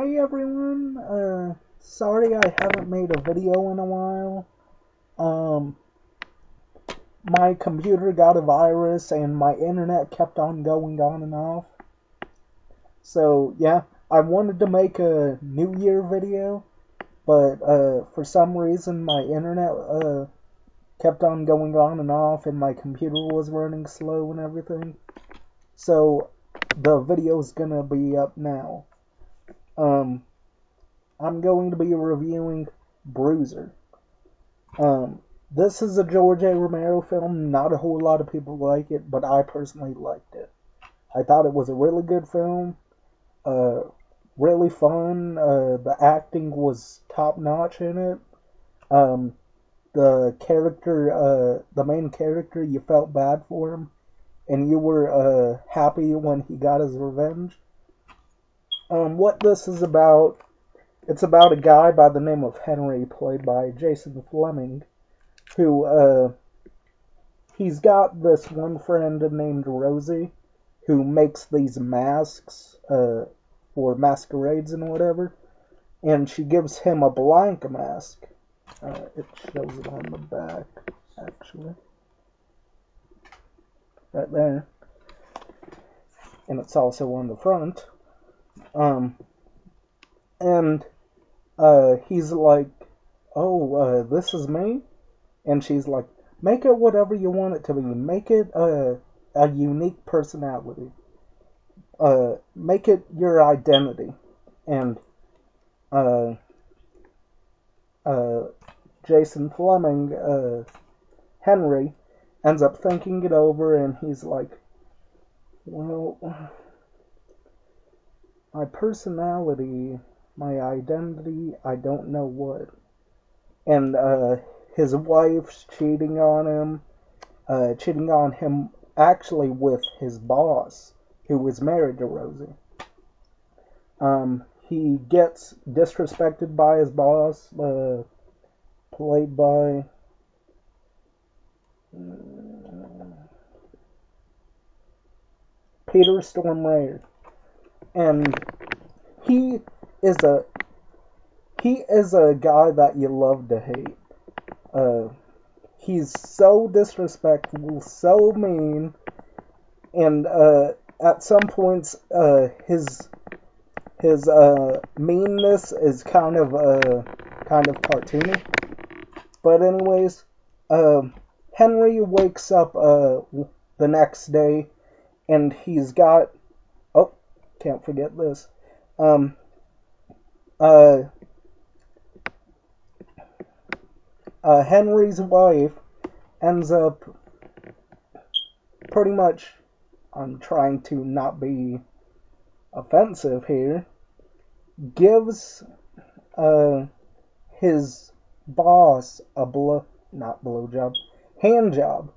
Hey everyone, sorry I haven't made a video in a while. Um, my computer got a virus and my internet kept on going on and off. So yeah, I wanted to make a New Year video, but for some reason my internet kept on going on and off and my computer was running slow and everything. So the video's gonna be up now. Um, I'm going to be reviewing Bruiser. This is a George A. Romero film. Not a whole lot of people like it, but I personally liked it. I thought it was a really good film. Uh, really fun. The acting was top notch in it. Um, the main character, you felt bad for him, and you were happy when he got his revenge. What this is about, it's about a guy by the name of Henry, played by Jason Fleming, who he's got this one friend named Rosie who makes these masks for masquerades and whatever, and she gives him a blank mask. It shows it on the back, actually, right there, and it's also on the front. Um, and he's like, "Oh, this is me," and she's like, "Make it whatever you want it to be. Make it a unique personality. Make it your identity." And uh, uh, Jason Fleming, Henry, ends up thinking it over, and he's like, "Well, my personality, my identity, I don't know what." And his wife's cheating on him actually with his boss, who was married to Rosie. He gets disrespected by his boss, played by Peter Stormare, and he is a he is a guy that you love to hate. Uh, he's so disrespectful, so mean, and at some points, his meanness is kind of cartoony. But anyways, Henry wakes up the next day, and he's got, oh, can't forget this. Um, uh, Henry's wife ends up pretty much. I'm trying to not be offensive here. Gives uh, his boss a not blowjob, hand job.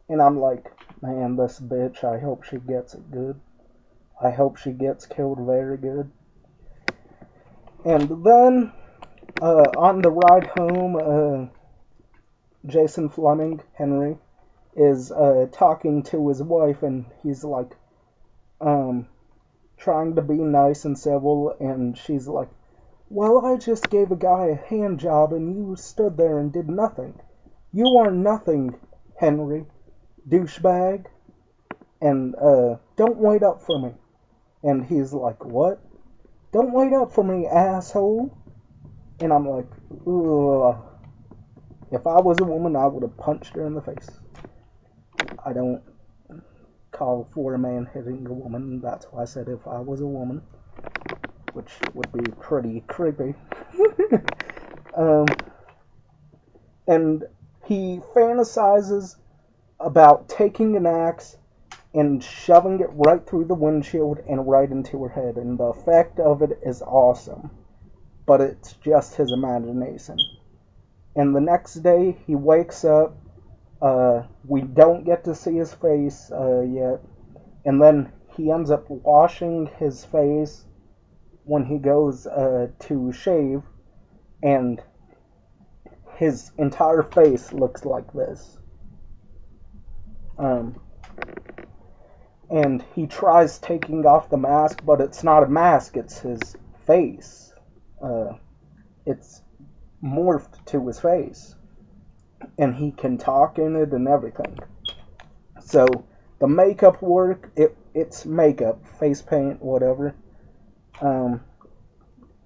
And I'm like, man, this bitch, I hope she gets it good. I hope she gets killed very good. And then, on the ride home, Jason Fleming, Henry, is talking to his wife, and he's like, um, trying to be nice and civil, and she's like, "Well, I just gave a guy a hand job and you stood there and did nothing. You are nothing, Henry, douchebag, and don't wait up for me." And he's like, "What? Don't wait up for me, asshole." And I'm like, ugh. If I was a woman, I would have punched her in the face. I don't call for a man hitting a woman. That's why I said if I was a woman, which would be pretty creepy. um, and he fantasizes about taking an axe and shoving it right through the windshield and right into her head, and the effect of it is awesome. But it's just his imagination. And the next day, he wakes up. We don't get to see his face yet. And then he ends up washing his face when he goes to shave, and his entire face looks like this. Um, and he tries taking off the mask, but it's not a mask, it's his face. It's morphed to his face, and he can talk in it and everything. So the makeup work, it's makeup, face paint, whatever.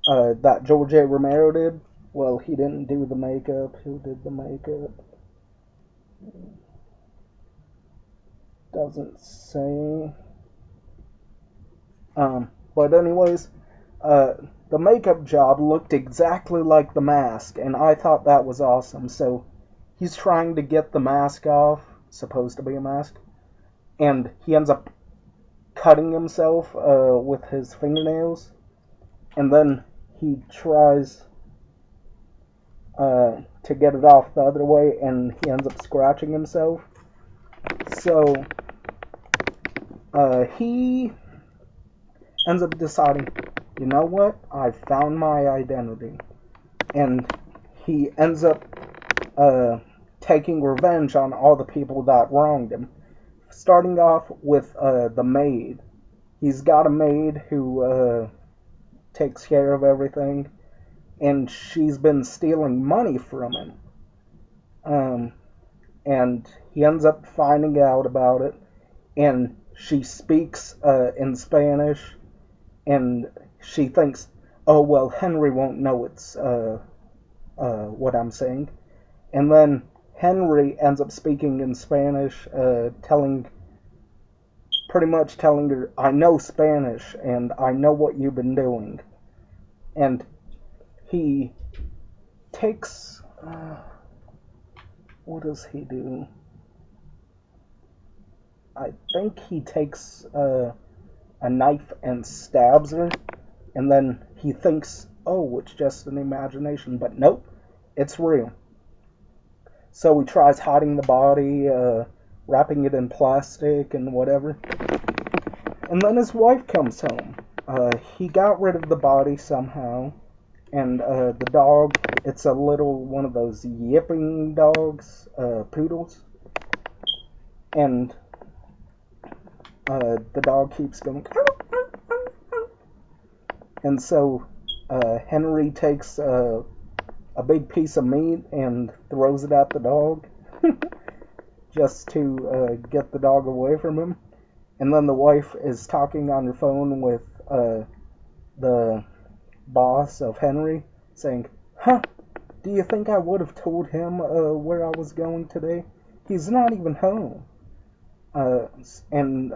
That George A. Romero did. Well, he didn't do the makeup. Who did the makeup? Doesn't say. But anyways, the makeup job looked exactly like the mask, and I thought that was awesome. So he's trying to get the mask off, supposed to be a mask, and he ends up cutting himself with his fingernails, and then he tries to get it off the other way, and he ends up scratching himself. So he ends up deciding, you know what, I found my identity. And he ends up taking revenge on all the people that wronged him. Starting off with the maid. He's got a maid who takes care of everything, and she's been stealing money from him. And he ends up finding out about it, and she speaks in Spanish, and she thinks, oh, well, Henry won't know it's what I'm saying. And then Henry ends up speaking in Spanish, pretty much telling her, I know Spanish, and I know what you've been doing. And he takes, what does he do? I think he takes a knife and stabs her, and then he thinks, oh, it's just an imagination, but nope, it's real. So he tries hiding the body, wrapping it in plastic and whatever. And then his wife comes home. He got rid of the body somehow, and the dog, it's a little one of those yipping dogs, poodles, and the dog keeps going. And so Henry takes a big piece of meat and throws it at the dog just to get the dog away from him. And then the wife is talking on her phone with the boss of Henry, saying, huh, do you think I would have told him where I was going today? He's not even home. And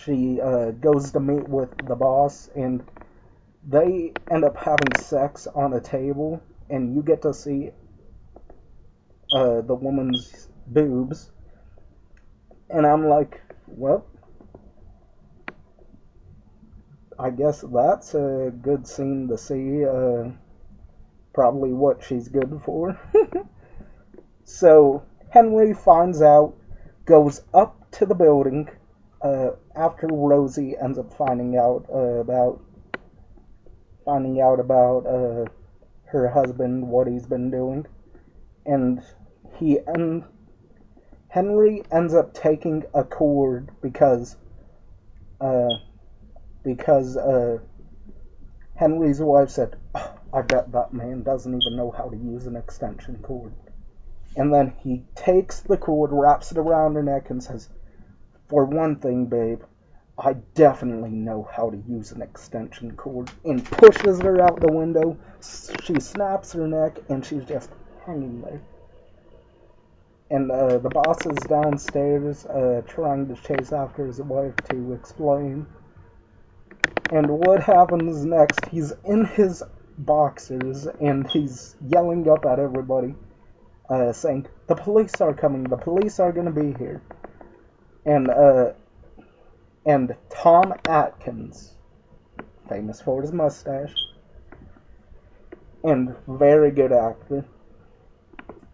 she goes to meet with the boss, and they end up having sex on a table, and you get to see the woman's boobs. And I'm like, well, I guess that's a good scene to see. Probably what she's good for. So Henry finds out, goes up to the building after Rosie ends up finding out about her husband, what he's been doing, and Henry ends up taking a cord because Henry's wife said, oh, I bet that man doesn't even know how to use an extension cord. And then he takes the cord, wraps it around her neck, and says, for one thing, babe, I definitely know how to use an extension cord, and pushes her out the window. She snaps her neck, and she's just hanging there. And the boss is downstairs trying to chase after his wife to explain. And what happens next, he's in his boxers, and he's yelling up at everybody, saying, the police are coming, the police are going to be here. And Tom Atkins, famous for his mustache, and very good actor,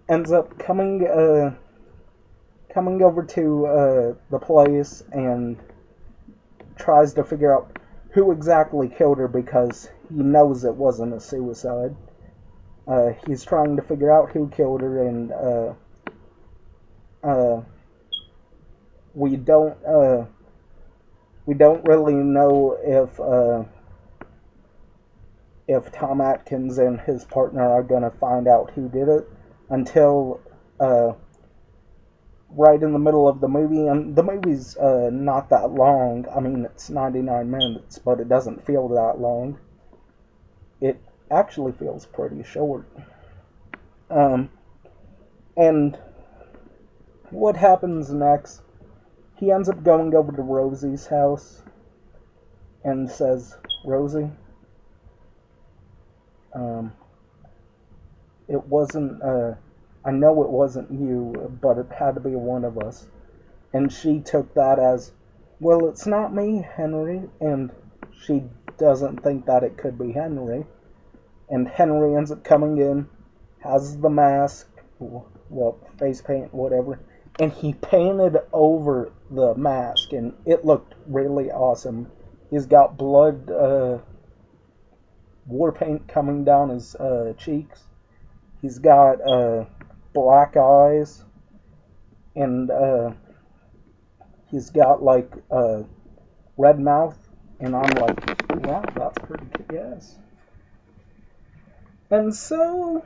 ends up coming over to the place and tries to figure out who exactly killed her, because he knows it wasn't a suicide. He's trying to figure out who killed her, and we don't really know if Tom Atkins and his partner are going to find out who did it until right in the middle of the movie. And the movie's not that long. I mean, it's 99 minutes, but it doesn't feel that long. It actually feels pretty short. And what happens next? He ends up going over to Rosie's house and says, Rosie, it wasn't, I know it wasn't you, but it had to be one of us. And she took that as, well, it's not me, Henry, and she doesn't think that it could be Henry. And Henry ends up coming in, has the mask, well, face paint, whatever, and he painted over the mask, and it looked really awesome. He's got blood, war paint coming down his cheeks. He's got black eyes, and he's got like red mouth, and I'm like, wow, that's pretty kick-ass. And so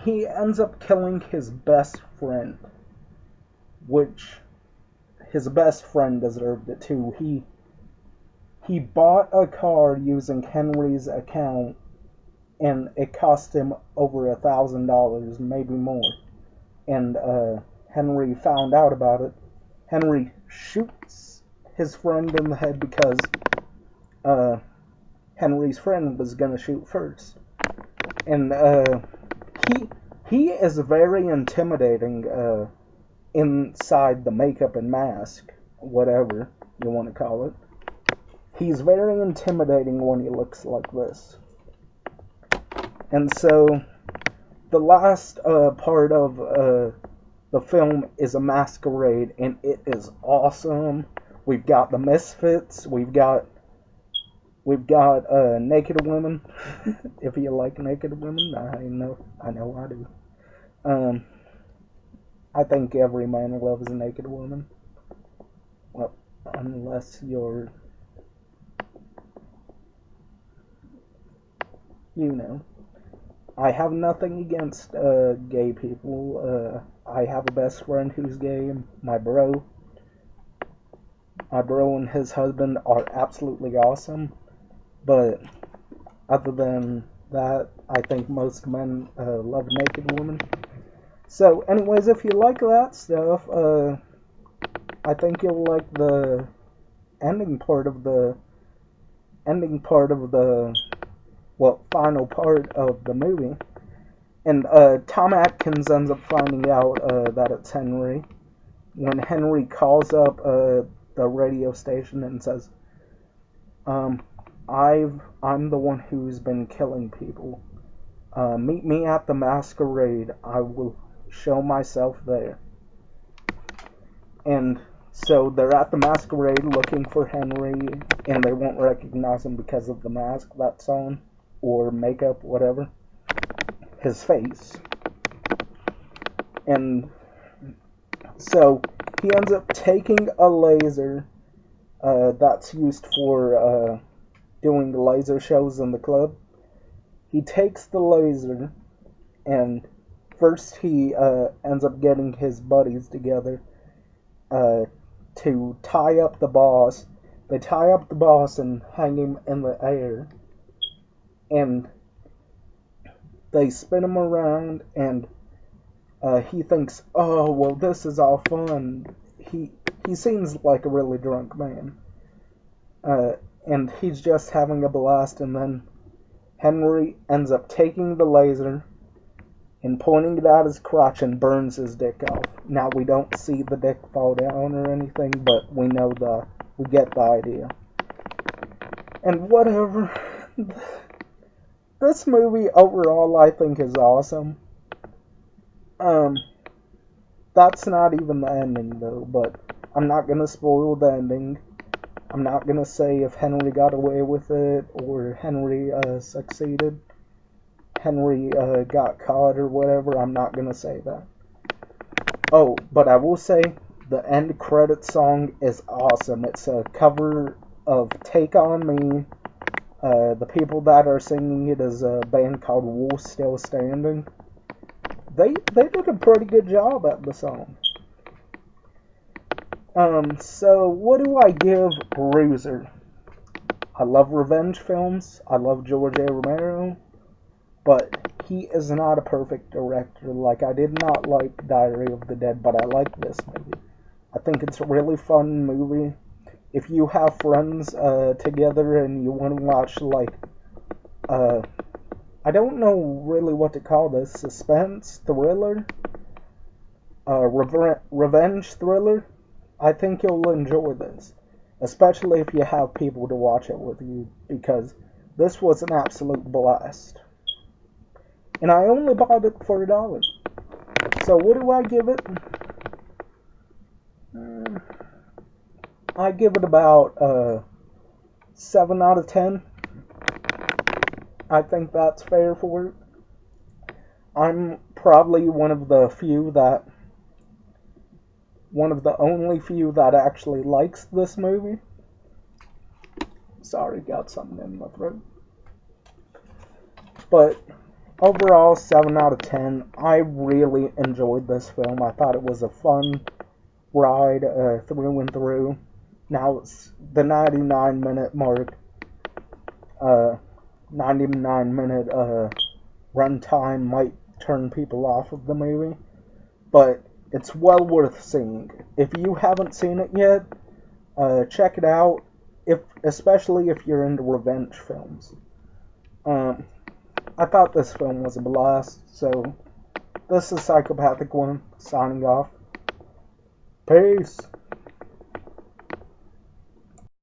he ends up killing his best friend, which his best friend deserved it too. He bought a car using Henry's account, and it cost him over $1,000, maybe more. And Henry found out about it. Henry shoots his friend in the head because Henry's friend was gonna shoot first. And he is very intimidating inside the makeup and mask, whatever you want to call it. He's very intimidating when he looks like this. And so the last part of the film is a masquerade, and it is awesome. We've got the Misfits, we've got naked women. If you like naked women, I know I do. I think every man loves a naked woman. Well, unless you're, you know. I have nothing against gay people. I have a best friend who's gay, my bro. My bro and his husband are absolutely awesome. But other than that, I think most men love naked women. So, anyways, if you like that stuff, I think you'll like the ending part of the final part of the movie. And Tom Atkins ends up finding out that it's Henry when Henry calls up the radio station and says, I'm the one who's been killing people. Meet me at the masquerade. I will show myself there. And so they're at the masquerade looking for Henry, and they won't recognize him because of the mask that's on, or makeup, whatever. His face. And so he ends up taking a laser that's used for doing laser shows in the club. He takes the laser, and first he ends up getting his buddies together to tie up the boss. They tie up the boss and hang him in the air, and they spin him around, and he thinks, oh, well, this is all fun. He seems like a really drunk man. And he's just having a blast, and then Henry ends up taking the laser and pointing it at his crotch and burns his dick off. Now, we don't see the dick fall down or anything, but we get the idea. And whatever. This movie overall I think is awesome. That's not even the ending though, but I'm not gonna spoil the ending. I'm not gonna say if Henry got away with it or Henry succeeded. Henry got caught or whatever. I'm not gonna say that. Oh, but I will say the end credit song is awesome. It's a cover of Take On Me. The people that are singing it is a band called Wolf Still Standing. They did a pretty good job at the song. So what do I give Bruiser? I love revenge films. I love George A. Romero. But he is not a perfect director. Like, I did not like Diary of the Dead, but I like this movie. I think it's a really fun movie. If you have friends together and you want to watch, like, I don't know really what to call this, suspense, thriller, revenge thriller, I think you'll enjoy this. Especially if you have people to watch it with you, because this was an absolute blast. And I only bought it for $1. So what do I give it? I give it about 7 out of 10. I think that's fair for it. I'm probably one of the only few that actually likes this movie. Sorry, got something in my throat. But overall, 7 out of 10. I really enjoyed this film. I thought it was a fun ride through and through. Now it's the 99-minute mark. 99-minute runtime might turn people off of the movie, but it's well worth seeing. If you haven't seen it yet, check it out. Especially if you're into revenge films. I thought this film was a blast. So this is Psychopath1c signing off. Peace.